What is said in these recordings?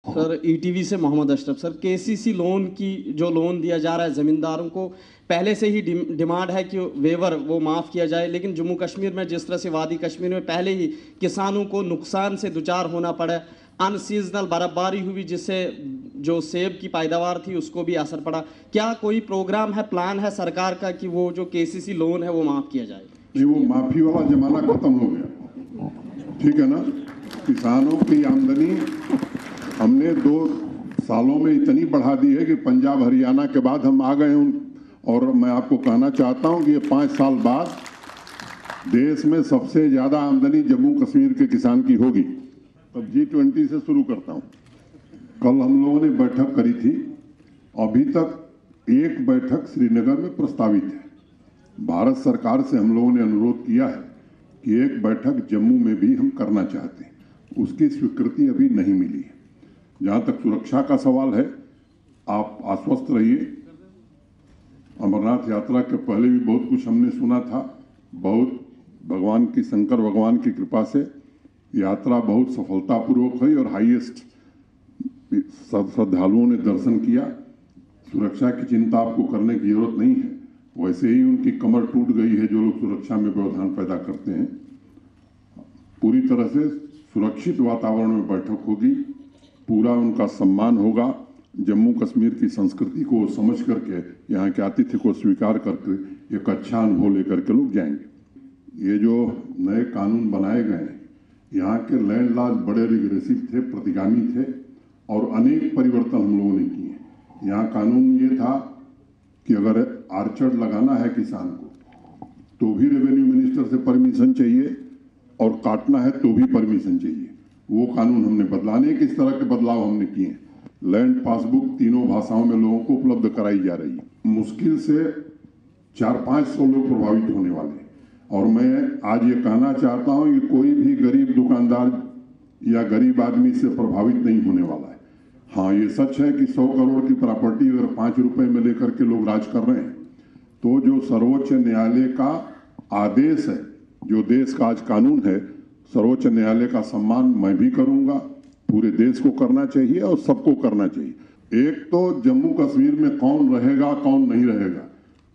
Sir ETV से Mohammad Ashraf. Sir KCC loan की जो लोन दिया जा रहा है ज़मींदारों को, पहले से ही डिमांड है कि वेवर वो माफ़ किया जाए, लेकिन जम्मू कश्मीर में जिस तरह से वादी कश्मीर में पहले ही किसानों को नुकसान से दुचार होना पड़ा, अनसीजनल बर्फबारी हुई जिससे जो सेब की पैदावार थी उसको भी असर पड़ा, क्या कोई प्रोग्राम है, प्लान है सरकार का कि वो जो केसीसी लोन है वो माफ़ किया जाए? नहीं, वो माफ़ी वाला जमाना खत्म हो गया, ठीक है ना। किसानों की आमदनी हमने 2 सालों में इतनी बढ़ा दी है कि पंजाब हरियाणा के बाद हम आ गए हैं। और मैं आपको कहना चाहता हूं कि ये 5 साल बाद देश में सबसे ज़्यादा आमदनी जम्मू कश्मीर के किसान की होगी। तब G20 से शुरू करता हूं। कल हम लोगों ने बैठक करी थी, अभी तक एक बैठक श्रीनगर में प्रस्तावित है। भारत सरकार से हम लोगों ने अनुरोध किया है कि एक बैठक जम्मू में भी हम करना चाहते हैं, उसकी स्वीकृति अभी नहीं मिली है। जहाँ तक सुरक्षा का सवाल है, आप आश्वस्त रहिए। अमरनाथ यात्रा के पहले भी बहुत कुछ हमने सुना था, बहुत भगवान की, शंकर भगवान की कृपा से यात्रा बहुत सफलतापूर्वक हुई और हाईएस्ट श्रद्धालुओं ने दर्शन किया। सुरक्षा की चिंता आपको करने की जरूरत नहीं है। वैसे ही उनकी कमर टूट गई है जो लोग सुरक्षा में व्यवधान पैदा करते हैं। पूरी तरह से सुरक्षित वातावरण में बैठक होगी, पूरा उनका सम्मान होगा। जम्मू कश्मीर की संस्कृति को समझ करके, यहाँ के आतिथ्य को स्वीकार करके एक अच्छा अनुभव लेकर के लोग जाएंगे। ये जो नए कानून बनाए गए हैं, यहाँ के लैंड लॉज बड़े रिग्रेसिव थे, प्रतिगामी थे और अनेक परिवर्तन हम लोगों ने किए। यहाँ कानून ये था कि अगर आर्चर्ड लगाना है किसान को तो भी रेवेन्यू मिनिस्टर से परमिशन चाहिए और काटना है तो भी परमिशन चाहिए। वो कानून हमने बदलाने किस तरह के बदलाव हमने किए। लैंड पासबुक 3 भाषाओं में लोगों को उपलब्ध कराई जा रही है। मुश्किल से 400-500 लोग प्रभावित होने वाले हैं। और मैं आज ये कहना चाहता हूँ कि कोई भी गरीब दुकानदार या गरीब आदमी से प्रभावित नहीं होने वाला है। हाँ, ये सच है कि 100 करोड़ की प्रॉपर्टी अगर 5 रुपए में लेकर के लोग राज कर रहे हैं, तो जो सर्वोच्च न्यायालय का आदेश है, जो देश का आज कानून है, सर्वोच्च न्यायालय का सम्मान मैं भी करूंगा। पूरे देश को करना चाहिए और सबको करना चाहिए। एक तो जम्मू कश्मीर में कौन रहेगा, कौन नहीं रहेगा,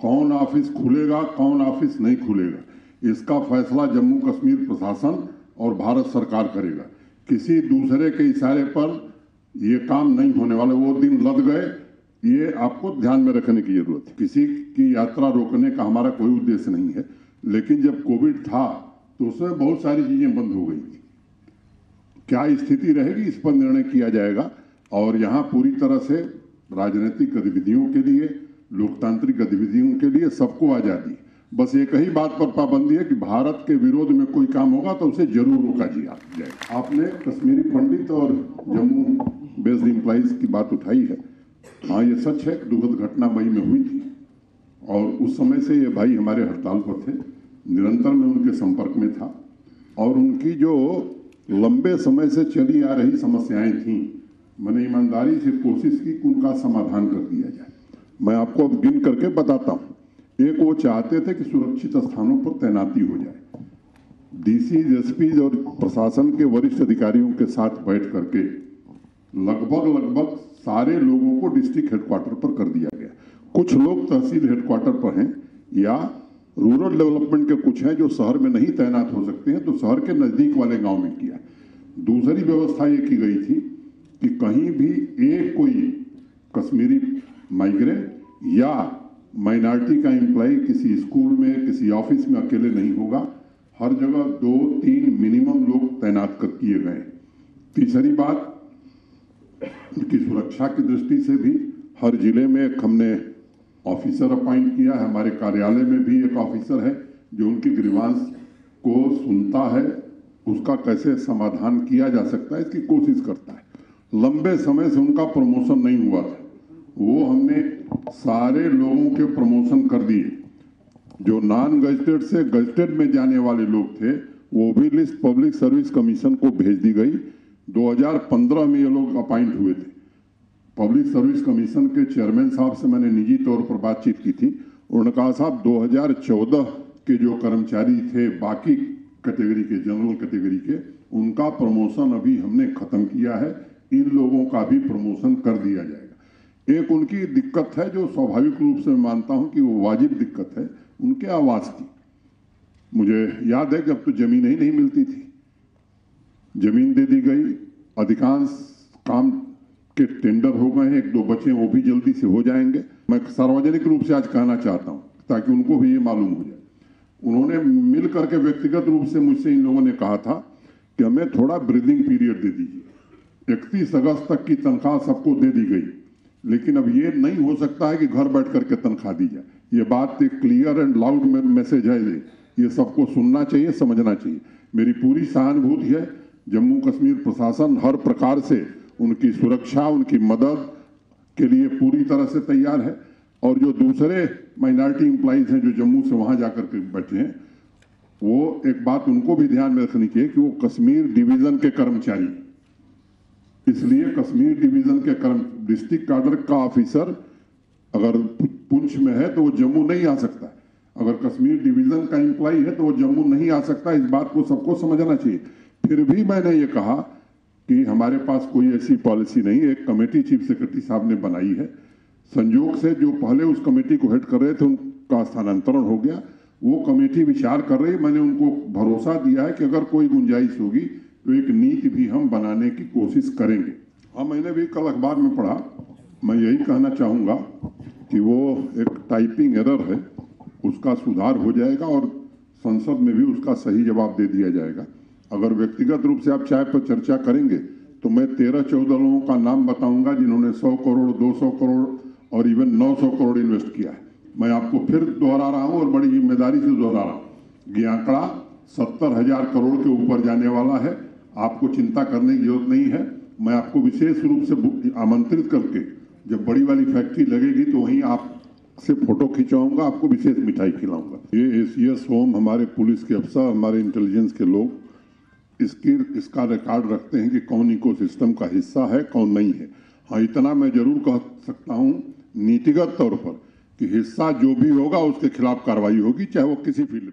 कौन ऑफिस खुलेगा, कौन ऑफिस नहीं खुलेगा, इसका फैसला जम्मू कश्मीर प्रशासन और भारत सरकार करेगा। किसी दूसरे के इशारे पर ये काम नहीं होने वाला। वो दिन लद गए, ये आपको ध्यान में रखने की जरूरत है। किसी की यात्रा रोकने का हमारा कोई उद्देश्य नहीं है, लेकिन जब कोविड था तो उसमें बहुत सारी चीजें बंद हो गई थी। क्या स्थिति रहेगी इस पर निर्णय किया जाएगा। और यहाँ पूरी तरह से राजनीतिक गतिविधियों के लिए, लोकतांत्रिक गतिविधियों के लिए सबको आजादी। बस एक ही बात पर पाबंदी है कि भारत के विरोध में कोई काम होगा तो उसे जरूर रोका जाएगा। आपने कश्मीरी पंडित और जम्मू बेस्ड एम्प्लॉइज की बात उठाई है। हाँ, ये सच है, दुखद घटना मई में हुई थी और उस समय से ये भाई हमारे हड़ताल पर थे। निरंतर मैं उनके संपर्क में था और उनकी जो लंबे समय से चली आ रही समस्याएं थीं, मैंने ईमानदारी से कोशिश की कि उनका समाधान कर दिया जाए। मैं आपको अब गिन करके बताता हूँ। एक, वो चाहते थे कि सुरक्षित स्थानों पर तैनाती हो जाए। डीसी, एसपी और प्रशासन के वरिष्ठ अधिकारियों के साथ बैठ करके लगभग सारे लोगों को डिस्ट्रिक्ट हेडक्वार्टर पर कर दिया गया। कुछ लोग तहसील हेडक्वार्टर पर हैं या रूरल डेवलपमेंट के कुछ हैं जो शहर में नहीं तैनात हो सकते हैं, तो शहर के नजदीक वाले गांव में किया। दूसरी व्यवस्था ये की गई थी कि कहीं भी एक कोई कश्मीरी माइग्रेंट या माइनॉरिटी का एम्प्लॉय किसी स्कूल में, किसी ऑफिस में अकेले नहीं होगा। हर जगह 2-3 मिनिमम लोग तैनात कर किए गए। तीसरी बात, उनकी सुरक्षा की दृष्टि से भी हर जिले में एक हमने ऑफिसर अपॉइंट किया है। हमारे कार्यालय में भी एक ऑफिसर है जो उनकी ग्रीवांस को सुनता है, उसका कैसे समाधान किया जा सकता है इसकी कोशिश करता है। लंबे समय से उनका प्रमोशन नहीं हुआ था, वो हमने सारे लोगों के प्रमोशन कर दिए। जो नॉन गजटेड से गजटेड में जाने वाले लोग थे, वो भी लिस्ट पब्लिक सर्विस कमीशन को भेज दी गई। 2015 में ये लोग अपॉइंट हुए थे। पब्लिक सर्विस कमीशन के चेयरमैन साहब से मैंने निजी तौर पर बातचीत की थी। उन्होंने कहा, साहब 2014 के जो कर्मचारी थे बाकी कैटेगरी के, जनरल कैटेगरी के, उनका प्रमोशन अभी हमने खत्म किया है। इन लोगों का भी प्रमोशन कर दिया जाएगा। एक उनकी दिक्कत है जो स्वाभाविक रूप से मैं मानता हूं कि वो वाजिब दिक्कत है, उनके आवास की। मुझे याद है कि अब तो जमीन ही नहीं मिलती थी, जमीन दे दी गई, अधिकांश काम के टेंडर हो गए हैं, एक दो बचे वो भी जल्दी से हो जाएंगे। मैं सार्वजनिक रूप से आज कहना चाहता हूं ताकि उनको भी ये मालूम हो जाए। उन्होंने मिल करके व्यक्तिगत रूप से मुझसे इन लोगों ने कहा था कि हमें थोड़ा ब्रीदिंग पीरियड दे दीजिए। 31 अगस्त तक की तनख्वाह सबको दे दी गई, लेकिन अब ये नहीं हो सकता है कि घर बैठ करके तनख्वाह दी जाए। ये बात एक क्लियर एंड लाउड मैसेज है, ये सबको सुनना चाहिए, समझना चाहिए। मेरी पूरी सहानुभूति है। जम्मू कश्मीर प्रशासन हर प्रकार से उनकी सुरक्षा, उनकी मदद के लिए पूरी तरह से तैयार है। और जो दूसरे माइनॉरिटी एम्प्लॉइज हैं जो जम्मू से वहां जाकर के बैठे हैं, वो एक बात उनको भी ध्यान में रखनी चाहिए कि वो कश्मीर डिवीजन के कर्मचारी, इसलिए कश्मीर डिवीजन के डिस्ट्रिक्ट काडर का ऑफिसर अगर पुंछ में है तो वो जम्मू नहीं आ सकता। अगर कश्मीर डिवीजन का एम्प्लॉय है तो वो जम्मू नहीं आ सकता। इस बात को सबको समझना चाहिए। फिर भी मैंने ये कहा कि हमारे पास कोई ऐसी पॉलिसी नहीं है। एक कमेटी चीफ सेक्रेटरी साहब ने बनाई है, संयोग से जो पहले उस कमेटी को हेड कर रहे थे उनका स्थानांतरण हो गया, वो कमेटी विचार कर रही है। मैंने उनको भरोसा दिया है कि अगर कोई गुंजाइश होगी तो एक नीति भी हम बनाने की कोशिश करेंगे। हाँ, मैंने भी कल अखबार में पढ़ा, मैं यही कहना चाहूँगा कि वो एक टाइपिंग एरर है, उसका सुधार हो जाएगा और संसद में भी उसका सही जवाब दे दिया जाएगा। अगर व्यक्तिगत रूप से आप चाय पर चर्चा करेंगे तो मैं 13-14 लोगों का नाम बताऊंगा जिन्होंने 100 करोड़, 200 करोड़ और इवन 900 करोड़ इन्वेस्ट किया है। मैं आपको फिर दोहरा रहा हूं और बड़ी जिम्मेदारी से दोहरा रहा हूं, ये आंकड़ा 70,000 करोड़ के ऊपर जाने वाला है। आपको चिंता करने की जरूरत नहीं है। मैं आपको विशेष रूप से आमंत्रित करके जब बड़ी वाली फैक्ट्री लगेगी तो वहीं आप से फोटो खिंचवाऊंगा, आपको विशेष मिठाई खिलाऊंगा। ये ACS होम, हमारे पुलिस के अफसर, हमारे इंटेलिजेंस के लोग इसका रिकॉर्ड रखते हैं कि कौन इकोसिस्टम का हिस्सा है, कौन नहीं है। हाँ, इतना मैं जरूर कह सकता हूं नीतिगत तौर पर कि हिस्सा जो भी होगा उसके खिलाफ कार्रवाई होगी, चाहे वो किसी फील्ड में।